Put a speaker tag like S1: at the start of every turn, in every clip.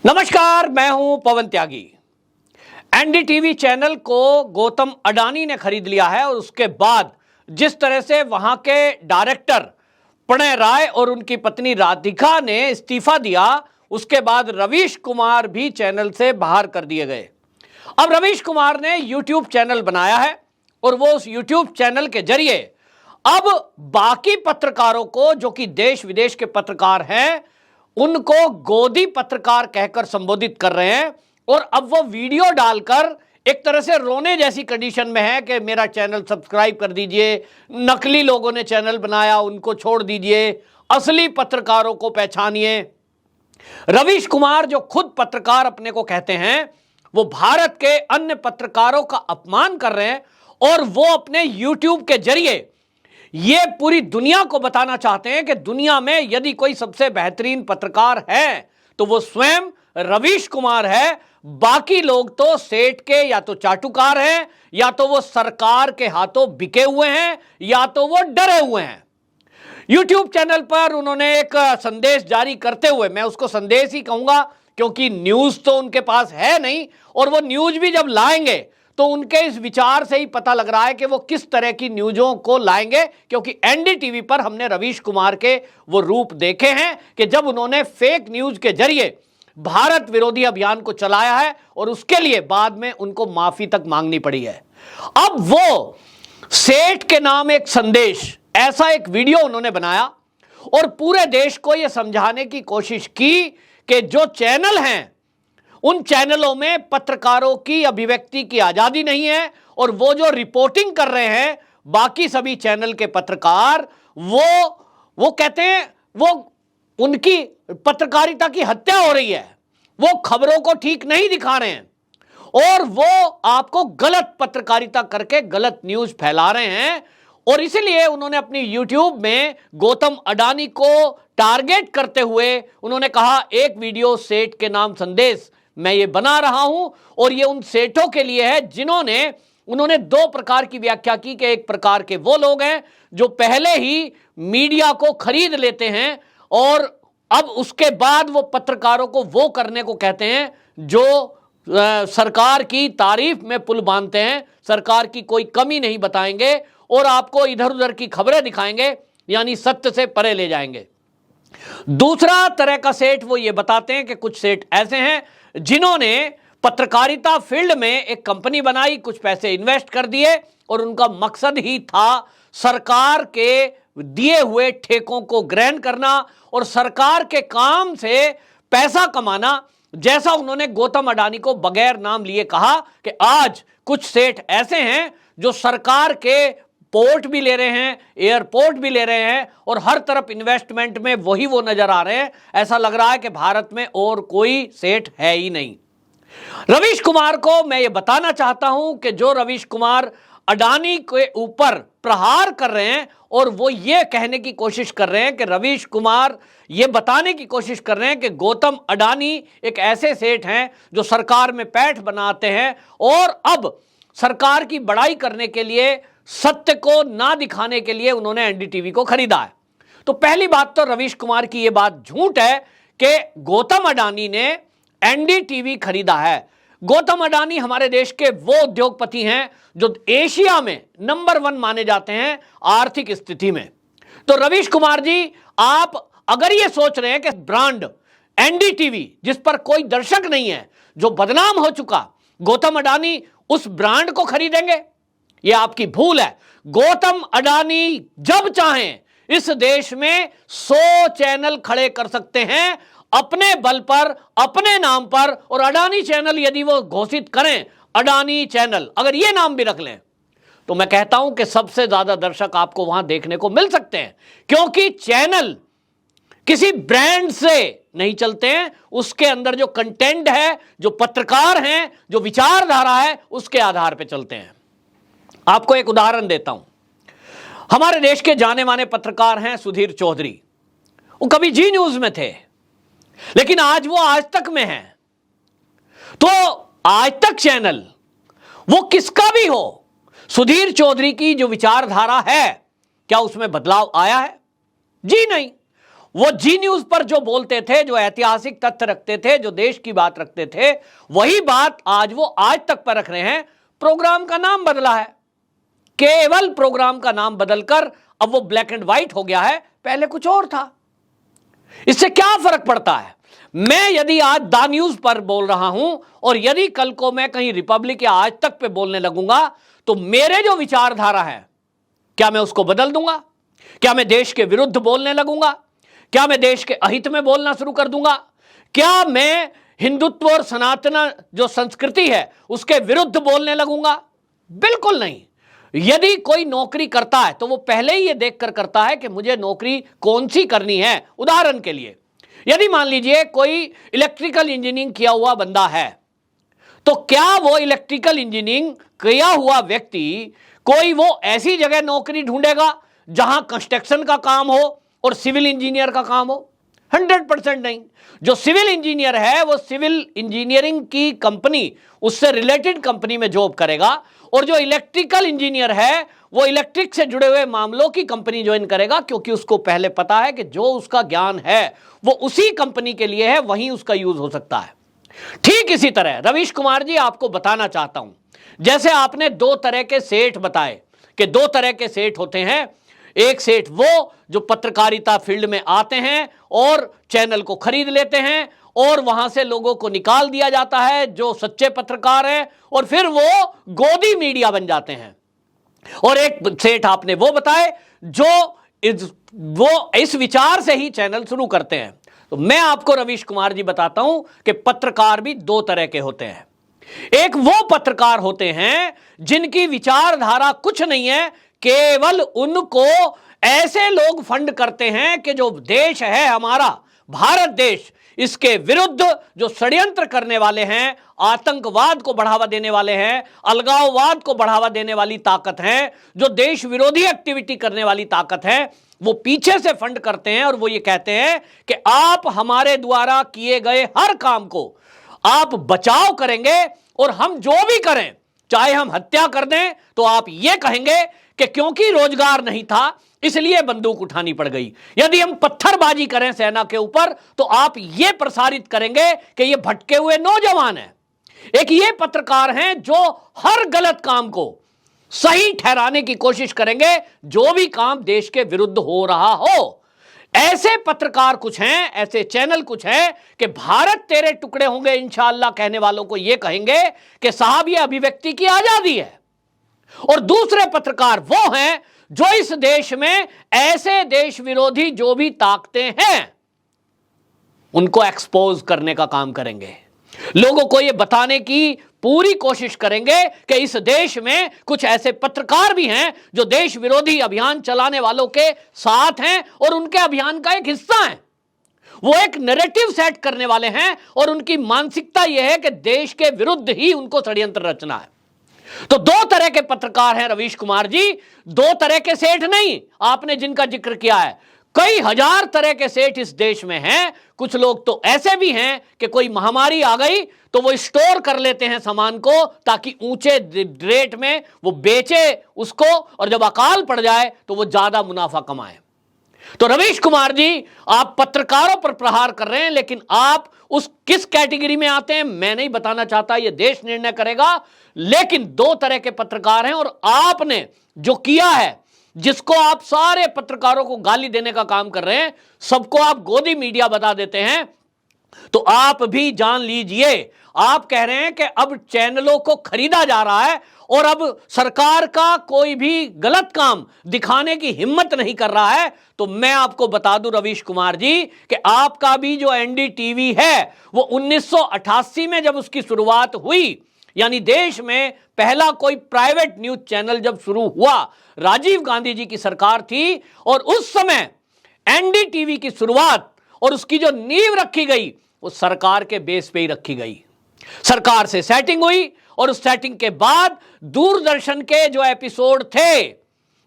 S1: नमस्कार, मैं हूं पवन त्यागी। एनडीटीवी चैनल को गौतम अडानी ने खरीद लिया है और उसके बाद जिस तरह से वहां के डायरेक्टर प्रणय राय और उनकी पत्नी राधिका ने इस्तीफा दिया, उसके बाद रवीश कुमार भी चैनल से बाहर कर दिए गए। अब रवीश कुमार ने यूट्यूब चैनल बनाया है और वो उस यूट्यूब चैनल के जरिए अब बाकी पत्रकारों को, जो कि देश विदेश के पत्रकार हैं, उनको गोदी पत्रकार कहकर संबोधित कर रहे हैं। और अब वो वीडियो डालकर एक तरह से रोने जैसी कंडीशन में है कि मेरा चैनल सब्सक्राइब कर दीजिए, नकली लोगों ने चैनल बनाया उनको छोड़ दीजिए, असली पत्रकारों को पहचानिए। रवीश कुमार, जो खुद पत्रकार अपने को कहते हैं, वो भारत के अन्य पत्रकारों का अपमान कर रहे हैं और वो अपने यूट्यूब के जरिए ये पूरी दुनिया को बताना चाहते हैं कि दुनिया में यदि कोई सबसे बेहतरीन पत्रकार है तो वो स्वयं रवीश कुमार है। बाकी लोग तो सेठ के या तो चाटुकार हैं, या तो वो सरकार के हाथों बिके हुए हैं, या तो वो डरे हुए हैं। यूट्यूब चैनल पर उन्होंने एक संदेश जारी करते हुए, मैं उसको संदेश ही कहूंगा क्योंकि न्यूज तो उनके पास है नहीं, और वो न्यूज भी जब लाएंगे तो उनके इस विचार से ही पता लग रहा है कि वो किस तरह की न्यूज़ों को लाएंगे। क्योंकि एनडीटीवी पर हमने रवीश कुमार के वो रूप देखे हैं कि जब उन्होंने फेक न्यूज के जरिए भारत विरोधी अभियान को चलाया है और उसके लिए बाद में उनको माफी तक मांगनी पड़ी है। अब वो सेठ के नाम एक संदेश, ऐसा एक वीडियो उन्होंने बनाया और पूरे देश को यह समझाने की कोशिश की कि जो चैनल हैं उन चैनलों में पत्रकारों की अभिव्यक्ति की आजादी नहीं है, और वो जो रिपोर्टिंग कर रहे हैं बाकी सभी चैनल के पत्रकार, वो कहते हैं वो उनकी पत्रकारिता की हत्या हो रही है, वो खबरों को ठीक नहीं दिखा रहे हैं और वो आपको गलत पत्रकारिता करके गलत न्यूज फैला रहे हैं। और इसलिए उन्होंने अपनी यूट्यूब में गौतम अडानी को टारगेट करते हुए उन्होंने कहा, एक वीडियो सेठ के नाम संदेश मैं ये बना रहा हूं और ये उन सेठों के लिए है उन्होंने दो प्रकार की व्याख्या की कि एक प्रकार के वो लोग हैं जो पहले ही मीडिया को खरीद लेते हैं और अब उसके बाद वो पत्रकारों को वो करने को कहते हैं जो सरकार की तारीफ में पुल बांधते हैं, सरकार की कोई कमी नहीं बताएंगे और आपको इधर उधर की खबरें दिखाएंगे, यानी सत्य से परे ले जाएंगे। दूसरा तरह का सेठ वो ये बताते हैं कि कुछ सेठ ऐसे हैं जिन्होंने पत्रकारिता फील्ड में एक कंपनी बनाई, कुछ पैसे इन्वेस्ट कर दिए और उनका मकसद ही था सरकार के दिए हुए ठेकों को ग्रहण करना और सरकार के काम से पैसा कमाना। जैसा उन्होंने गौतम अडानी को बगैर नाम लिए कहा कि आज कुछ सेठ ऐसे हैं जो सरकार के पोर्ट भी ले रहे हैं, एयरपोर्ट भी ले रहे हैं और हर तरफ इन्वेस्टमेंट में वही वो नजर आ रहे हैं। ऐसा लग रहा है कि भारत में और कोई सेठ है ही नहीं। रवीश कुमार को मैं ये बताना चाहता हूं कि जो रवीश कुमार अडानी के ऊपर प्रहार कर रहे हैं और वो ये कहने की कोशिश कर रहे हैं कि रवीश कुमार ये बताने की कोशिश कर रहे हैं कि गौतम अडानी एक ऐसे सेठ हैं जो सरकार में पैठ बनाते हैं और अब सरकार की बड़ाई करने के लिए, सत्य को ना दिखाने के लिए उन्होंने एनडीटीवी को खरीदा है। तो पहली बात तो रवीश कुमार की यह बात झूठ है कि गौतम अडानी ने एनडीटीवी खरीदा है। गौतम अडानी हमारे देश के वो उद्योगपति हैं जो एशिया में नंबर 1 माने जाते हैं आर्थिक स्थिति में। तो रवीश कुमार जी, आप अगर ये सोच रहे हैं कि ब्रांड एनडीटीवी जिस पर कोई दर्शक नहीं है, जो बदनाम हो चुका, गौतम अडानी उस ब्रांड को खरीदेंगे, यह आपकी भूल है। गौतम अडानी जब चाहें इस देश में 100 चैनल खड़े कर सकते हैं अपने बल पर, अपने नाम पर, और अडानी चैनल यदि वो घोषित करें, अडानी चैनल अगर ये नाम भी रख लें, तो मैं कहता हूं कि सबसे ज्यादा दर्शक आपको वहां देखने को मिल सकते हैं, क्योंकि चैनल किसी ब्रांड से नहीं चलते हैं, उसके अंदर जो कंटेंट है, जो पत्रकार हैं, जो विचारधारा है, उसके आधार पर चलते हैं। आपको एक उदाहरण देता हूं। हमारे देश के जाने माने पत्रकार हैं सुधीर चौधरी। वो कभी जी न्यूज में थे, लेकिन आज वो आज तक में हैं। तो आज तक चैनल वो किसका भी हो, सुधीर चौधरी की जो विचारधारा है, क्या उसमें बदलाव आया है? जी नहीं। वो जी न्यूज पर जो बोलते थे, जो ऐतिहासिक तथ्य रखते थे, जो देश की बात रखते थे, वही बात आज वो आज तक पर रख रहे हैं। प्रोग्राम का नाम बदला है, केवल प्रोग्राम का नाम बदलकर अब वो ब्लैक एंड व्हाइट हो गया है, पहले कुछ और था। इससे क्या फर्क पड़ता है? मैं यदि आज द न्यूज पर बोल रहा हूं और यदि कल को मैं कहीं रिपब्लिक या आज तक पे बोलने लगूंगा, तो मेरे जो विचारधारा है, क्या मैं उसको बदल दूंगा? क्या मैं देश के विरुद्ध बोलने लगूंगा? क्या मैं देश के अहित में बोलना शुरू कर दूंगा? क्या मैं हिंदुत्व और सनातन जो संस्कृति है उसके विरुद्ध बोलने लगूंगा? बिल्कुल नहीं। यदि कोई नौकरी करता है तो वो पहले ही ये देखकर करता है कि मुझे नौकरी कौन सी करनी है। उदाहरण के लिए, यदि मान लीजिए कोई इलेक्ट्रिकल इंजीनियरिंग किया हुआ बंदा है, तो क्या वो इलेक्ट्रिकल इंजीनियरिंग किया हुआ व्यक्ति कोई वो ऐसी जगह नौकरी ढूंढेगा जहां कंस्ट्रक्शन का काम हो और सिविल इंजीनियर का काम हो? 100% नहीं। जो सिविल इंजीनियर है वो सिविल इंजीनियरिंग की कंपनी, उससे रिलेटेड कंपनी में जॉब करेगा, और जो इलेक्ट्रिकल इंजीनियर है वो इलेक्ट्रिक से जुड़े हुए मामलों की कंपनी ज्वाइन करेगा, क्योंकि उसको पहले पता है कि जो उसका ज्ञान है वो उसी कंपनी के लिए है, वहीं उसका यूज हो सकता है। ठीक इसी तरह रवीश कुमार जी, आपको बताना चाहता हूं, जैसे आपने दो तरह के सेठ बताए कि दो तरह के सेठ होते हैं। एक सेठ वो जो पत्रकारिता फील्ड में आते हैं और चैनल को खरीद लेते हैं और वहां से लोगों को निकाल दिया जाता है जो सच्चे पत्रकार हैं, और फिर वो गोदी मीडिया बन जाते हैं। और एक सेठ आपने वो बताए जो इस विचार से ही चैनल शुरू करते हैं। तो मैं आपको रवीश कुमार जी बताता हूं कि पत्रकार भी दो तरह के होते हैं। एक वो पत्रकार होते हैं जिनकी विचारधारा कुछ नहीं है, केवल उनको ऐसे लोग फंड करते हैं कि जो देश है हमारा भारत देश, इसके विरुद्ध जो षड्यंत्र करने वाले हैं, आतंकवाद को बढ़ावा देने वाले हैं, अलगाववाद को बढ़ावा देने वाली ताकत है, जो देश विरोधी एक्टिविटी करने वाली ताकत है, वो पीछे से फंड करते हैं और वो ये कहते हैं कि आप हमारे द्वारा किए गए हर काम को आप बचाव करेंगे और हम जो भी करें, चाहे हम हत्या कर दें, तो आप ये कहेंगे कि क्योंकि रोजगार नहीं था इसलिए बंदूक उठानी पड़ गई। यदि हम पत्थरबाजी करें सेना के ऊपर, तो आप ये प्रसारित करेंगे कि ये भटके हुए नौजवान हैं। एक ये पत्रकार हैं जो हर गलत काम को सही ठहराने की कोशिश करेंगे, जो भी काम देश के विरुद्ध हो रहा हो। ऐसे पत्रकार कुछ हैं, ऐसे चैनल कुछ हैं कि भारत तेरे टुकड़े होंगे इंशाअल्लाह कहने वालों को यह कहेंगे कि साहब ये अभिव्यक्ति की आजादी है। और दूसरे पत्रकार वो हैं जो इस देश में ऐसे देश विरोधी जो भी ताकतें हैं उनको एक्सपोज करने का काम करेंगे, लोगों को यह बताने की पूरी कोशिश करेंगे कि इस देश में कुछ ऐसे पत्रकार भी हैं जो देश विरोधी अभियान चलाने वालों के साथ हैं और उनके अभियान का एक हिस्सा हैं। वो एक नैरेटिव सेट करने वाले हैं और उनकी मानसिकता यह है कि देश के विरुद्ध ही उनको षड्यंत्र रचना है। तो दो तरह के पत्रकार हैं रवीश कुमार जी, दो तरह के सेठ नहीं। आपने जिनका जिक्र किया है, कई हजार तरह के सेठ इस देश में हैं। कुछ लोग तो ऐसे भी हैं कि कोई महामारी आ गई तो वो स्टोर कर लेते हैं सामान को ताकि ऊंचे रेट में वो बेचे उसको, और जब अकाल पड़ जाए तो वो ज्यादा मुनाफा कमाए। तो रवीश कुमार जी, आप पत्रकारों पर प्रहार कर रहे हैं, लेकिन आप उस किस कैटेगरी में आते हैं मैं नहीं बताना चाहता, ये देश निर्णय करेगा। लेकिन दो तरह के पत्रकार हैं और आपने जो किया है, जिसको आप सारे पत्रकारों को गाली देने का काम कर रहे हैं, सबको आप गोदी मीडिया बता देते हैं, तो आप भी जान लीजिए। आप कह रहे हैं कि अब चैनलों को खरीदा जा रहा है और अब सरकार का कोई भी गलत काम दिखाने की हिम्मत नहीं कर रहा है। तो मैं आपको बता दूं रवीश कुमार जी कि आपका भी जो एनडीटीवी है वो 1988 में जब उसकी शुरुआत हुई, यानी देश में पहला कोई प्राइवेट न्यूज चैनल जब शुरू हुआ, राजीव गांधी जी की सरकार थी, और उस समय एनडीटीवी की शुरुआत और उसकी जो नींव रखी गई वो सरकार के बेस पे ही रखी गई। सरकार से सेटिंग हुई और उस सेटिंग के बाद दूरदर्शन के जो एपिसोड थे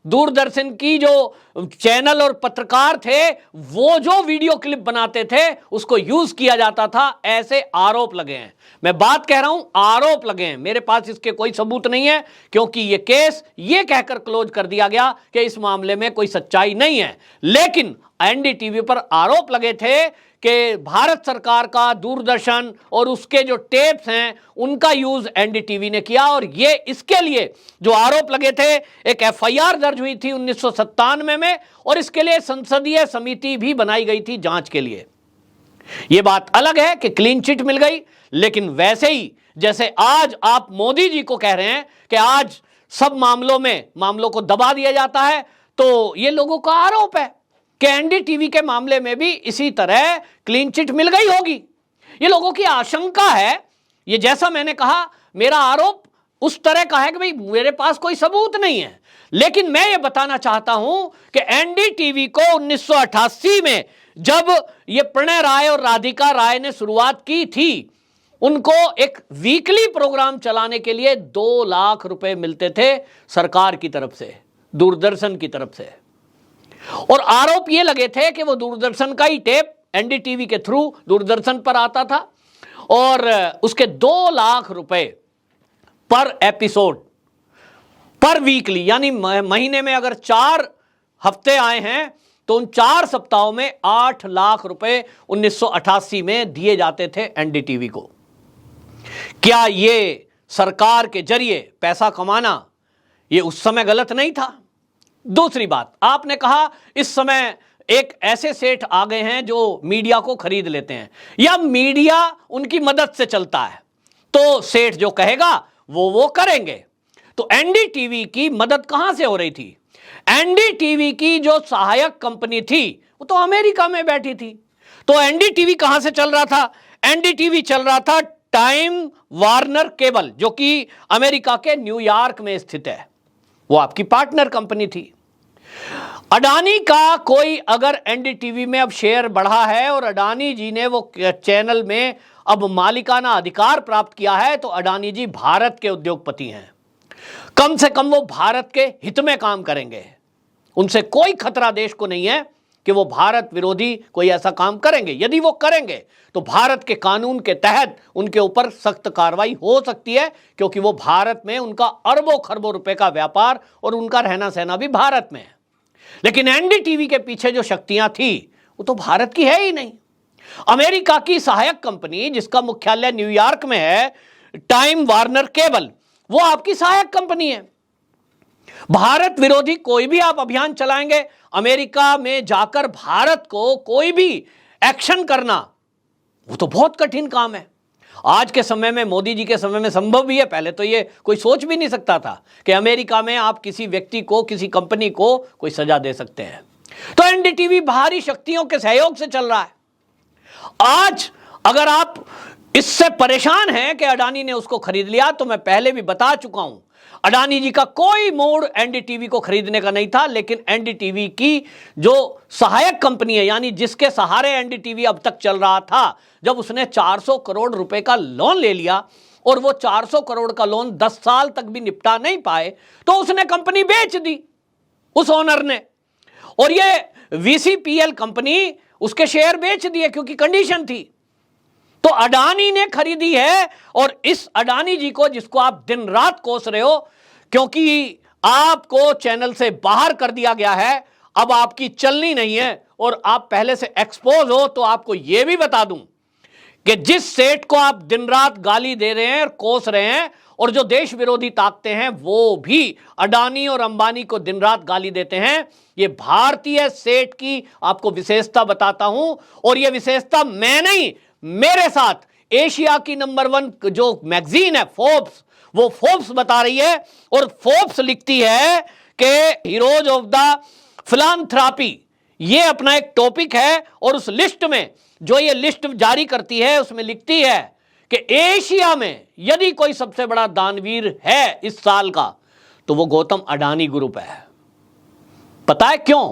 S1: दूरदर्शन की जो चैनल और पत्रकार थे वो जो वीडियो क्लिप बनाते थे उसको यूज किया जाता था, ऐसे आरोप लगे हैं। मैं बात कह रहा हूं, आरोप लगे हैं। मेरे पास इसके कोई सबूत नहीं है, क्योंकि ये केस ये कहकर क्लोज कर दिया गया कि इस मामले में कोई सच्चाई नहीं है। लेकिन एनडीटीवी पर आरोप लगे थे कि भारत सरकार का दूरदर्शन और उसके जो टेप्स हैं उनका यूज एनडीटीवी ने किया, और ये इसके लिए जो आरोप लगे थे, एक एफआईआर दर्ज हुई थी 1997 में, और इसके लिए संसदीय समिति भी बनाई गई थी जांच के लिए। यह बात अलग है कि क्लीन चिट मिल गई, लेकिन वैसे ही जैसे आज आप मोदी जी को कह रहे हैं कि आज सब मामलों को दबा दिया जाता है, तो यह लोगों का आरोप है कि एनडीटीवी के मामले में भी इसी तरह क्लीन चिट मिल गई होगी। ये लोगों की आशंका है। ये जैसा मैंने कहा, मेरा आरोप उस तरह का है कि भाई मेरे पास कोई सबूत नहीं है, लेकिन मैं ये बताना चाहता हूं कि एनडीटीवी को 1988 में जब ये प्रणय राय और राधिका राय ने शुरुआत की थी, उनको एक वीकली प्रोग्राम चलाने के लिए 2 लाख रुपए मिलते थे सरकार की तरफ से, दूरदर्शन की तरफ से। और आरोप ये लगे थे कि वो दूरदर्शन का ही टेप एनडीटीवी के थ्रू दूरदर्शन पर आता था, और उसके 2 लाख रुपए पर एपिसोड, पर वीकली, यानी महीने में अगर 4 हफ्ते आए हैं तो उन 4 सप्ताहों में 8 लाख रुपए 1988 में दिए जाते थे एनडीटीवी को। क्या ये सरकार के जरिए पैसा कमाना ये उस समय गलत नहीं था? दूसरी बात, आपने कहा इस समय एक ऐसे सेठ आ गए हैं जो मीडिया को खरीद लेते हैं, या मीडिया उनकी मदद से चलता है, तो सेठ जो कहेगा वो करेंगे। तो एनडीटीवी की मदद कहां से हो रही थी? एनडीटीवी की जो सहायक कंपनी थी वो तो अमेरिका में बैठी थी। तो एनडीटीवी कहां से चल रहा था? एनडीटीवी चल रहा था टाइम वार्नर केबल, जो कि अमेरिका के न्यूयॉर्क में स्थित है। वो आपकी पार्टनर कंपनी थी। अडानी का कोई अगर एनडीटीवी में अब शेयर बढ़ा है और अडानी जी ने वो चैनल में अब मालिकाना अधिकार प्राप्त किया है, तो अडानी जी भारत के उद्योगपति हैं। कम से कम वो भारत के हित में काम करेंगे। उनसे कोई खतरा देश को नहीं है कि वो भारत विरोधी कोई ऐसा काम करेंगे। यदि वो करेंगे तो भारत के कानून के तहत उनके ऊपर सख्त कार्रवाई हो सकती है, क्योंकि वो भारत में, उनका अरबों खरबों रुपए का व्यापार और उनका रहना सहना भी भारत में है। लेकिन एनडीटीवी के पीछे जो शक्तियां थी वो तो भारत की है ही नहीं। अमेरिका की सहायक कंपनी जिसका मुख्यालय न्यूयॉर्क में है, टाइम वार्नर केबल, वो आपकी सहायक कंपनी है। भारत विरोधी कोई भी आप अभियान चलाएंगे, अमेरिका में जाकर भारत को कोई भी एक्शन करना, वो तो बहुत कठिन काम है। आज के समय में, मोदी जी के समय में संभव भी है, पहले तो ये कोई सोच भी नहीं सकता था कि अमेरिका में आप किसी व्यक्ति को, किसी कंपनी को कोई सजा दे सकते हैं। तो एनडीटीवी बाहरी शक्तियों के सहयोग से चल रहा है। आज अगर आप इससे परेशान हैं कि अडानी ने उसको खरीद लिया, तो मैं पहले भी बता चुका हूं, अडानी जी का कोई मूड एनडीटीवी को खरीदने का नहीं था। लेकिन एनडीटीवी की जो सहायक कंपनी है, यानी जिसके सहारे एनडीटीवी अब तक चल रहा था, जब उसने 400 करोड़ रुपए का लोन ले लिया और वो 400 करोड़ का लोन 10 साल तक भी निपटा नहीं पाए, तो उसने कंपनी बेच दी उस ओनर ने, और ये वीसीपीएल कंपनी उसके शेयर बेच दिए क्योंकि कंडीशन थी। तो अडानी ने खरीदी है, और इस अडानी जी को, जिसको आप दिन रात कोस रहे हो क्योंकि आपको चैनल से बाहर कर दिया गया है, अब आपकी चलनी नहीं है और आप पहले से एक्सपोज हो, तो आपको यह भी बता दूं कि जिस सेठ को आप दिन रात गाली दे रहे हैं और कोस रहे हैं, और जो देश विरोधी ताकते हैं, वो भी अडानी और अंबानी को दिन रात गाली देते हैं। ये भारतीय सेठ की आपको विशेषता बताता हूं, और ये विशेषता मैं नहीं, मेरे साथ एशिया की नंबर 1 जो मैगजीन है फोर्ब्स, वो फोर्ब्स बता रही है। और फोर्ब्स लिखती है कि हीरोज ऑफ द फिलांथ्रॉपी, ये अपना एक टॉपिक है, और उस लिस्ट में, जो ये लिस्ट जारी करती है, उसमें लिखती है कि एशिया में यदि कोई सबसे बड़ा दानवीर है इस साल का, तो वो गौतम अडानी ग्रुप है। पता है क्यों?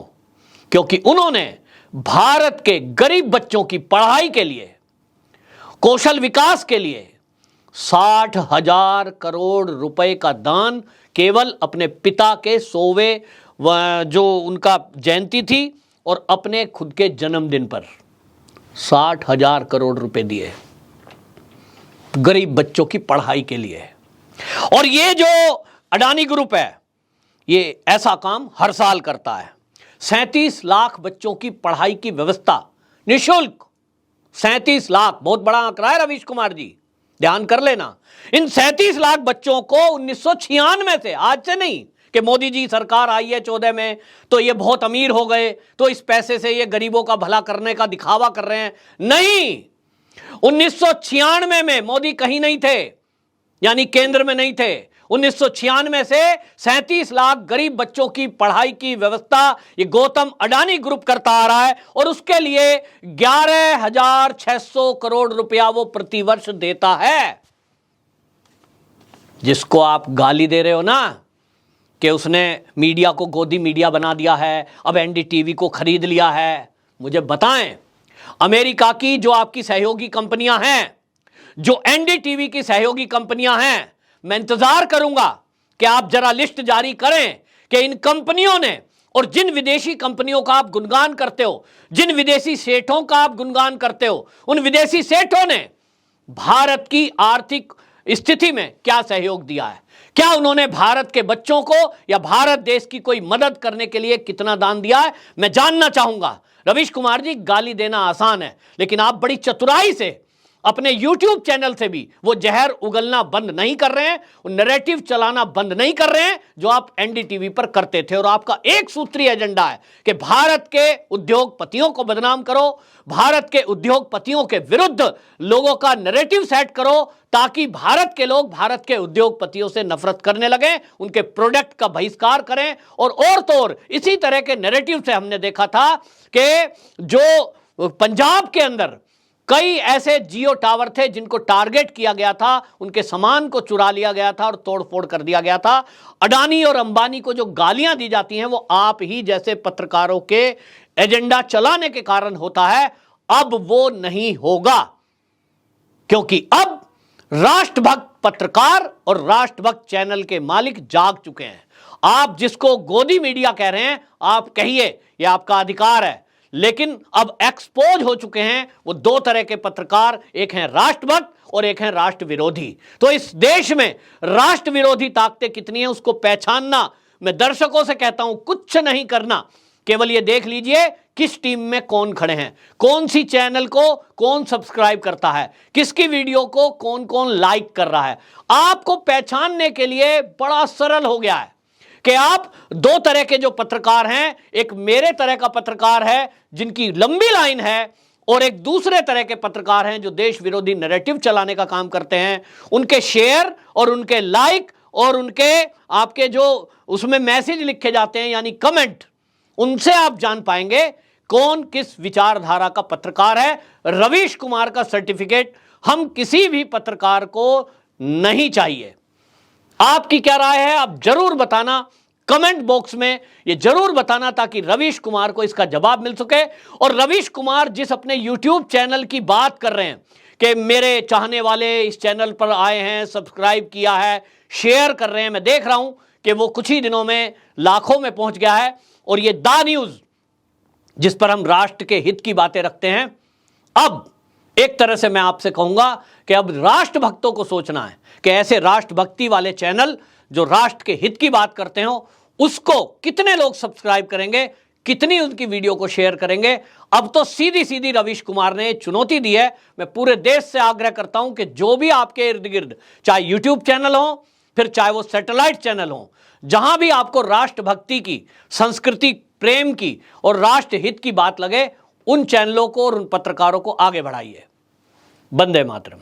S1: क्योंकि उन्होंने भारत के गरीब बच्चों की पढ़ाई के लिए, कौशल विकास के लिए 60,000 करोड़ रुपए का दान केवल अपने पिता के 100वें जो उनका जयंती थी और अपने खुद के जन्मदिन पर 60,000 करोड़ रुपए दिए गरीब बच्चों की पढ़ाई के लिए। और ये जो अडानी ग्रुप है ये ऐसा काम हर साल करता है। 37 लाख बच्चों की पढ़ाई की व्यवस्था निःशुल्क। 37 लाख बहुत बड़ा आंकड़ा है रवीश कुमार जी, ध्यान कर लेना। इन 37 लाख बच्चों को 1996 से, आज से नहीं कि मोदी जी सरकार आई है 14 में तो ये बहुत अमीर हो गए तो इस पैसे से ये गरीबों का भला करने का दिखावा कर रहे हैं, नहीं। 1996 में मोदी कहीं नहीं थे, यानी केंद्र में नहीं थे। 1996 से 37 लाख गरीब बच्चों की पढ़ाई की व्यवस्था ये गौतम अडानी ग्रुप करता आ रहा है और उसके लिए 11,600 करोड़ रुपया वो प्रतिवर्ष देता है। जिसको आप गाली दे रहे हो ना कि उसने मीडिया को गोदी मीडिया बना दिया है, अब एनडीटीवी को खरीद लिया है, मुझे बताएं अमेरिका की जो आपकी सहयोगी कंपनियां हैं, जो एनडीटीवी की सहयोगी कंपनियां हैं, मैं इंतजार करूंगा कि आप जरा लिस्ट जारी करें कि इन कंपनियों ने, और जिन विदेशी कंपनियों का आप गुणगान करते हो, जिन विदेशी सेठों का आप गुणगान करते हो, उन विदेशी सेठों ने भारत की आर्थिक स्थिति में क्या सहयोग दिया है, क्या उन्होंने भारत के बच्चों को या भारत देश की कोई मदद करने के लिए कितना दान दिया है, मैं जानना चाहूंगा। रवीश कुमार जी, गाली देना आसान है, लेकिन आप बड़ी चतुराई से अपने YouTube चैनल से भी वो जहर उगलना बंद नहीं कर रहे हैं, वो नैरेटिव चलाना बंद नहीं कर रहे हैं जो आप एनडीटीवी पर करते थे। और आपका एक सूत्रीय एजेंडा है कि भारत के उद्योगपतियों को बदनाम करो, भारत के उद्योगपतियों के विरुद्ध लोगों का नैरेटिव सेट करो ताकि भारत के लोग भारत के उद्योगपतियों से नफरत करने लगे, उनके प्रोडक्ट का बहिष्कार करें। और तो और इसी तरह के नैरेटिव से हमने देखा था कि जो पंजाब के अंदर कई ऐसे जियो टावर थे जिनको टारगेट किया गया था, उनके सामान को चुरा लिया गया था और तोड़फोड़ कर दिया गया था। अडानी और अंबानी को जो गालियां दी जाती हैं वो आप ही जैसे पत्रकारों के एजेंडा चलाने के कारण होता है। अब वो नहीं होगा, क्योंकि अब राष्ट्रभक्त पत्रकार और राष्ट्रभक्त चैनल के मालिक जाग चुके हैं। आप जिसको गोदी मीडिया कह रहे हैं आप कहिए, यह आपका अधिकार है, लेकिन अब एक्सपोज हो चुके हैं वो दो तरह के पत्रकार, एक हैं राष्ट्रभक्त और एक हैं राष्ट्र विरोधी। तो इस देश में राष्ट्र विरोधी ताकतें कितनी हैं उसको पहचानना, मैं दर्शकों से कहता हूं कुछ नहीं करना, केवल ये देख लीजिए किस टीम में कौन खड़े हैं, कौन सी चैनल को कौन सब्सक्राइब करता है, किसकी वीडियो को कौन कौन लाइक कर रहा है। आपको पहचानने के लिए बड़ा सरल हो गया है कि आप दो तरह के जो पत्रकार हैं, एक मेरे तरह का पत्रकार है जिनकी लंबी लाइन है, और एक दूसरे तरह के पत्रकार हैं जो देश विरोधी नैरेटिव चलाने का काम करते हैं। उनके शेयर और उनके लाइक और उनके आपके जो उसमें मैसेज लिखे जाते हैं यानी कमेंट, उनसे आप जान पाएंगे कौन किस विचारधारा का पत्रकार है। रवीश कुमार का सर्टिफिकेट हम किसी भी पत्रकार को नहीं चाहिए। आपकी क्या राय है आप जरूर बताना, कमेंट बॉक्स में ये जरूर बताना ताकि रवीश कुमार को इसका जवाब मिल सके। और रवीश कुमार जिस अपने YouTube चैनल की बात कर रहे हैं कि मेरे चाहने वाले इस चैनल पर आए हैं, सब्सक्राइब किया है, शेयर कर रहे हैं, मैं देख रहा हूं कि वो कुछ ही दिनों में लाखों में पहुंच गया है। और ये दा न्यूज जिस पर हम राष्ट्र के हित की बातें रखते हैं, अब एक तरह से मैं आपसे कहूंगा कि अब राष्ट्रभक्तों को सोचना है कि ऐसे राष्ट्रभक्ति वाले चैनल जो राष्ट्र के हित की बात करते हो उसको कितने लोग सब्सक्राइब करेंगे, कितनी उनकी वीडियो को शेयर करेंगे। अब तो सीधी सीधी रवीश कुमार ने चुनौती दी है। मैं पूरे देश से आग्रह करता हूं कि जो भी आपके इर्द गिर्द, चाहे यूट्यूब चैनल हो फिर चाहे वो सैटेलाइट चैनल हो, जहां भी आपको राष्ट्रभक्ति की, संस्कृति प्रेम की और राष्ट्र हित की बात लगे, उन चैनलों को और उन पत्रकारों को आगे बढ़ाइए। वंदे मातरम।